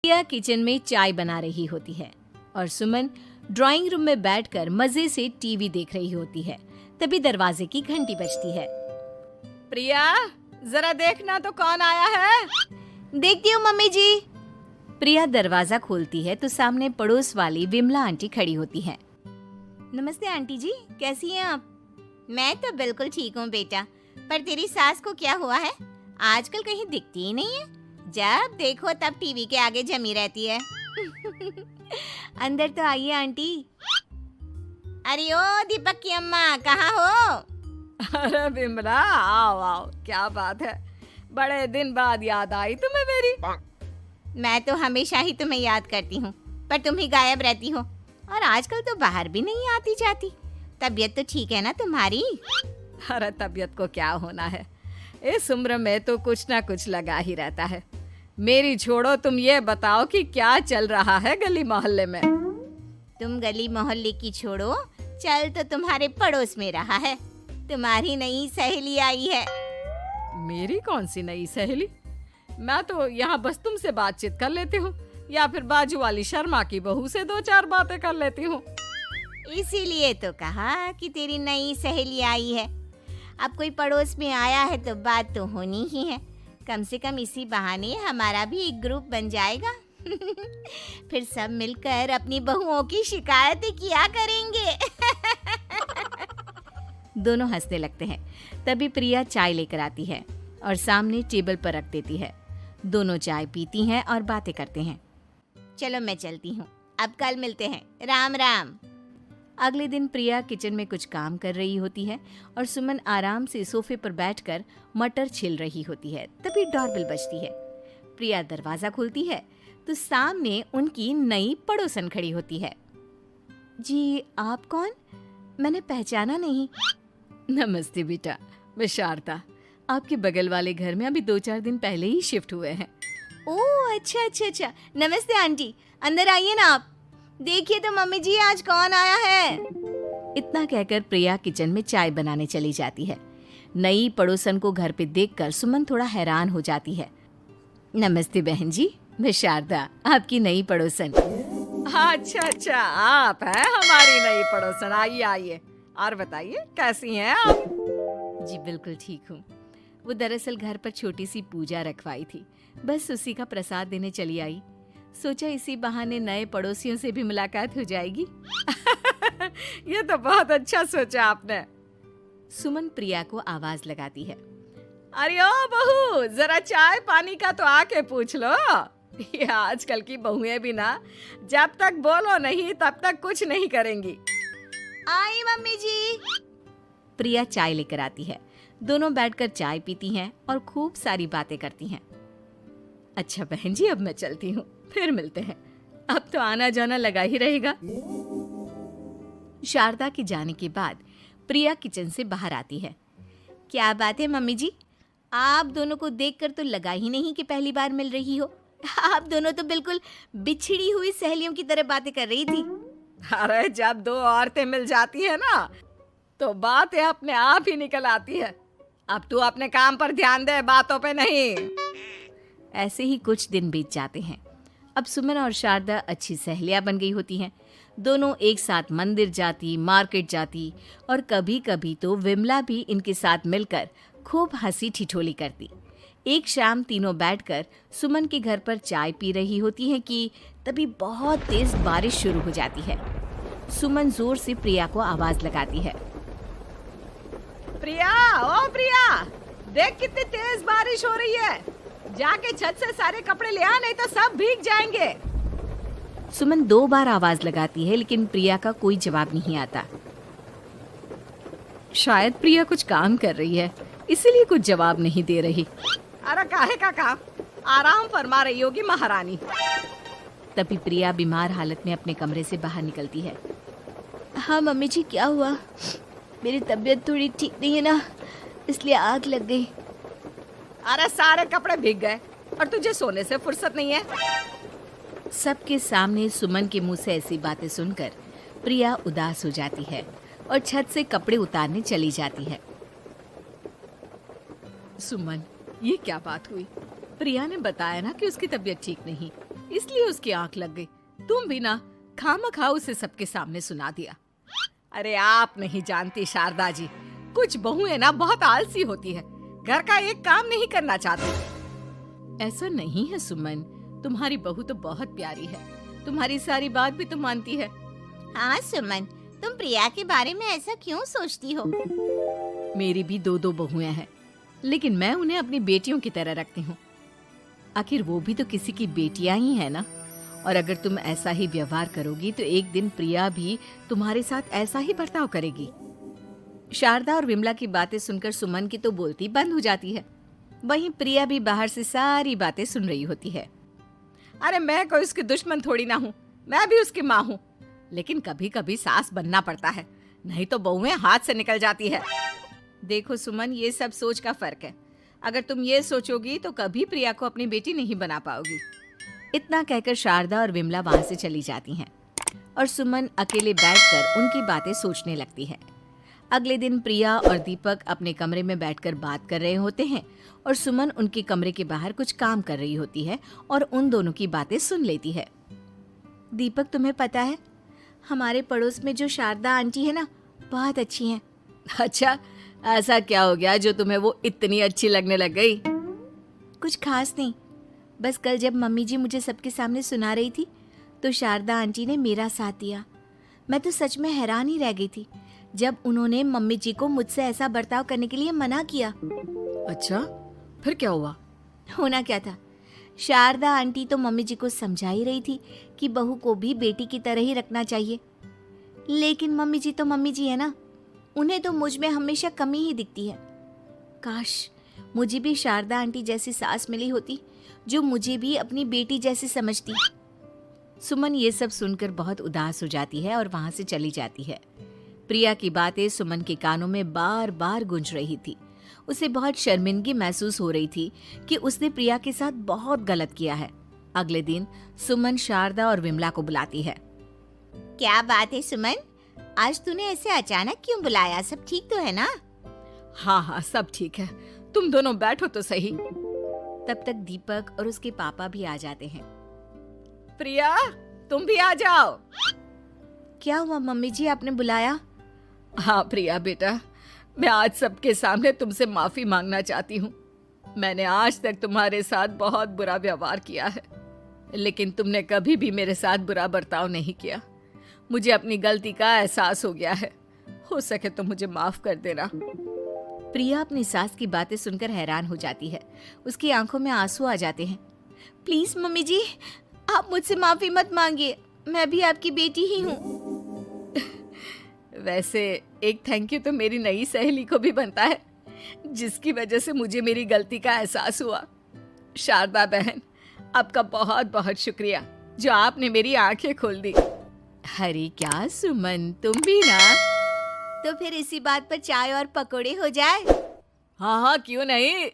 प्रिया kitchen में चाय बना रही होती है और सुमन ड्राइंग रूम में बैठकर मजे से टीवी देख रही होती है। तभी दरवाजे की घंटी बजती है। प्रिया, जरा देखना तो कौन आया है। देखती हूँ मम्मी जी। प्रिया दरवाजा खोलती है तो सामने पड़ोस वाली विमला आंटी खड़ी होती है। नमस्ते आंटी जी, कैसी हैं आप? मैं तो बिल्कुल ठीक हूँ बेटा, पर तेरी सास को क्या हुआ है? आजकल कहीं दिखती ही नहीं है। जब देखो तब टीवी के आगे जमी रहती है। अंदर तो आइए आंटी। अरे ओ दीपक की अम्मा, कहाँ हो? अरे बिमला, आओ आओ, क्या बात है, बड़े दिन बाद याद आई तुम्हें मेरी। मैं तो हमेशा ही तुम्हें याद करती हूँ, पर तुम ही गायब रहती हो और आजकल तो बाहर भी नहीं आती जाती। तबीयत तो ठीक है ना तुम्हारी? अरे तबीयत को क्या होना है, इस उम्र में तो कुछ ना कुछ लगा ही रहता है। मेरी छोड़ो, तुम ये बताओ कि क्या चल रहा है गली मोहल्ले में। तुम गली मोहल्ले की छोड़ो, चल तो तुम्हारे पड़ोस में रहा है। तुम्हारी नई सहेली आई है। मेरी कौन सी नई सहेली? मैं तो यहाँ बस तुमसे बातचीत कर लेती हूँ या फिर बाजू वाली शर्मा की बहू से दो चार बातें कर लेती हूँ। इसीलिए तो कहा कि तेरी नई सहेली आई है। अब कोई पड़ोस में आया है तो बात तो होनी ही है। कम से कम इसी बहाने हमारा भी एक ग्रुप बन जाएगा। फिर सब मिलकर अपनी बहुओं की शिकायतें किया करेंगे। दोनों हंसने लगते हैं। तभी प्रिया चाय लेकर आती है और सामने टेबल पर रख देती है। दोनों चाय पीती हैं और बातें करते हैं। चलो मैं चलती हूँ, अब कल मिलते हैं। राम राम। अगले दिन प्रिया किचन में कुछ काम कर रही होती है और सुमन आराम से सोफे पर बैठकर मटर छिल रही होती है। तभी डोरबेल बजती है। प्रिया दरवाजा खोलती है तो सामने उनकी नई पड़ोसन खड़ी होती है। जी, आप कौन? मैंने पहचाना नहीं। नमस्ते बेटा, मैं शारदा, आपके बगल वाले घर में अभी 2-4 दिन पहले ही शिफ्ट हुए हैं। ओह अच्छा अच्छा अच्छा, नमस्ते आंटी, अंदर आइए ना आप। देखिए तो मम्मी जी, आज कौन आया है। इतना कहकर प्रिया किचन में चाय बनाने चली जाती है। नई पड़ोसन को घर पे देखकर सुमन थोड़ा हैरान हो जाती है। नमस्ते बहन जी, मैं शारदा, आपकी नई पड़ोसन। अच्छा अच्छा, आप हैं हमारी नई पड़ोसन। आइए आइए, और बताइए कैसी हैं आप? जी बिल्कुल ठीक हूँ। वो दरअसल घर पर छोटी सी पूजा रखवाई थी, बस उसी का प्रसाद देने चली आई। सोचा इसी बहाने नए पड़ोसियों से भी मुलाकात हो जाएगी। ये तो बहुत अच्छा सोचा आपने। सुमन प्रिया को आवाज लगाती है। अरे ओ बहू, जरा चाय पानी का तो आके पूछ लो। ये आजकल की बहुएं भी ना, जब तक बोलो नहीं तब तक कुछ नहीं करेंगी। आई मम्मी जी। प्रिया चाय लेकर आती है। दोनों बैठकर चाय पीती हैं और खूब सारी बातें करती हैं। अच्छा बहन जी, अब मैं चलती हूँ, फिर मिलते हैं। अब तो आना जाना लगा ही रहेगा। शारदा के जाने के बाद प्रिया किचन से बाहर आती है। क्या बात है मम्मी जी, आप दोनों को देखकर तो लगा ही नहीं कि पहली बार मिल रही हो। आप दोनों तो बिल्कुल बिछड़ी हुई सहेलियों की तरह बातें कर रही थी। अरे जब दो औरतें मिल जाती है ना, तो बातें अपने आप ही निकल आती है। अब तू अपने काम पर ध्यान दे, बातों पे नहीं। ऐसे ही कुछ दिन बीत जाते हैं। अब सुमन और शारदा अच्छी सहेलियां बन गई होती हैं। दोनों एक साथ मंदिर जाती, मार्केट जाती और कभी कभी तो विमला भी इनके साथ मिलकर खूब हंसी ठिठोली करती। एक शाम तीनों बैठकर सुमन के घर पर चाय पी रही होती हैं कि तभी बहुत तेज बारिश शुरू हो जाती है। सुमन जोर से प्रिया को आवाज लगाती है। प्रिया, ओ प्रिया, देख कितनी तेज बारिश हो रही है। जाके छत से सारे कपड़े ले आ, नहीं तो सब भीग जाएंगे। सुमन 2 बार आवाज लगाती है लेकिन प्रिया का कोई जवाब नहीं आता। शायद प्रिया कुछ काम कर रही है, इसीलिए कुछ जवाब नहीं दे रही। अरे काहे का काम, आराम फरमा रही होगी महारानी। तभी प्रिया बीमार हालत में अपने कमरे से बाहर निकलती है। हाँ मम्मी जी, क्या हुआ? मेरी तबीयत थोड़ी ठीक नहीं है ना, इसलिए आग लग गई। अरे सारे कपड़े भीग गए और तुझे सोने से फुर्सत नहीं है। सबके सामने सुमन के मुंह से ऐसी बातें सुनकर प्रिया उदास हो जाती है और छत से कपड़े उतारने चली जाती है। सुमन, ये क्या बात हुई? प्रिया ने बताया ना कि उसकी तबीयत ठीक नहीं। इसलिए उसकी आंख लग गई। तुम भी ना खामखा उसे सबके सामने सुना दिया। अरे आप नहीं जानती शारदा जी, कुछ बहुएं ना बहुत आलसी होती है, घर का एक काम नहीं करना चाहती। ऐसा नहीं है सुमन, तुम्हारी बहू तो बहुत प्यारी है, तुम्हारी सारी बात भी तो मानती है। हाँ सुमन, तुम प्रिया के बारे में ऐसा क्यों सोचती हो? मेरी भी दो बहुएं हैं, लेकिन मैं उन्हें अपनी बेटियों की तरह रखती हूँ। आखिर वो भी तो किसी की बेटियां ही है ना। और अगर तुम ऐसा ही व्यवहार करोगी तो एक दिन प्रिया भी तुम्हारे साथ ऐसा ही बर्ताव करेगी। शारदा और विमला की बातें सुनकर सुमन की तो बोलती बंद हो जाती है। वहीं प्रिया भी बाहर से सारी बातें सुन रही होती है। अरे मैं कोई उसकी दुश्मन थोड़ी ना हूँ, मैं भी उसकी माँ हूँ, लेकिन कभी कभी सास बनना पड़ता है, नहीं तो बहुएं हाथ से निकल जाती है। देखो सुमन, ये सब सोच का फर्क है। अगर तुम ये सोचोगी तो कभी प्रिया को अपनी बेटी नहीं बना पाओगी। इतना कहकर शारदा और विमला वहां से चली जाती हैं और सुमन अकेले बैठकर उनकी बातें सोचने लगती है। अगले दिन प्रिया और दीपक अपने कमरे में बैठकर बात कर रहे होते हैं और सुमन उनके कमरे के बाहर कुछ काम कर रही होती है और उन दोनों की बातें सुन लेती है। दीपक, तुम्हें पता है हमारे पड़ोस में जो शारदा आंटी है ना, बहुत अच्छी हैं। अच्छा, ऐसा क्या हो गया जो तुम्हें वो इतनी अच्छी लगने लग गई? कुछ खास नहीं, बस कल जब मम्मी जी मुझे सबके सामने सुना रही थी तो शारदा आंटी ने मेरा साथ दिया। मैं तो सच में हैरान ही रह गई थी जब उन्होंने मम्मी जी को मुझसे ऐसा बर्ताव करने के लिए मना किया। अच्छा, फिर क्या हुआ? होना क्या था, शारदा आंटी तो मम्मी जी को समझा ही रही थी कि बहू को भी बेटी की तरह ही रखना चाहिए, लेकिन मम्मी जी तो मम्मी जी है ना, उन्हें तो मुझ में हमेशा कमी ही दिखती है। काश मुझे भी शारदा आंटी जैसी सास मिली होती जो मुझे भी अपनी बेटी जैसी समझती। सुमन ये सब सुनकर बहुत उदास हो जाती है और वहां से चली जाती है। प्रिया की बातें सुमन के कानों में बार बार गूंज रही थी। उसे बहुत शर्मिंदगी महसूस हो रही थी कि उसने प्रिया के साथ बहुत गलत किया है। अगले दिन सुमन शारदा और विमला को बुलाती है। क्या बात है सुमन, आज तूने ऐसे अचानक क्यों बुलाया? सब ठीक तो है ना? हाँ, सब ठीक है, तुम दोनों बैठो तो सही। तब तक दीपक और उसके पापा भी आ जाते हैं। प्रिया, तुम भी आ जाओ। क्या हुआ मम्मी जी, आपने बुलाया? हाँ प्रिया बेटा, मैं आज सबके सामने तुमसे माफी मांगना चाहती हूँ। मैंने आज तक तुम्हारे साथ बहुत बुरा व्यवहार किया है, लेकिन तुमने कभी भी मेरे साथ बुरा बर्ताव नहीं किया। मुझे अपनी गलती का एहसास हो गया है, हो सके तो मुझे माफ कर देना। प्रिया अपनी सास की बातें सुनकर हैरान हो जाती है। उसकी आंखों में आंसू आ जाते हैं। प्लीज मम्मी जी, आप मुझसे माफी मत मांगिए, मैं भी आपकी बेटी ही हूँ। वैसे एक थैंक यू तो मेरी नई सहेली को भी बनता है, जिसकी वजह से मुझे मेरी गलती का एहसास हुआ। शारदा बहन, आपका बहुत बहुत शुक्रिया जो आपने मेरी आंखें खोल दी। अरे क्या सुमन, तुम भी ना। तो फिर इसी बात पर चाय और पकोड़े हो जाए। हाँ, क्यों नहीं।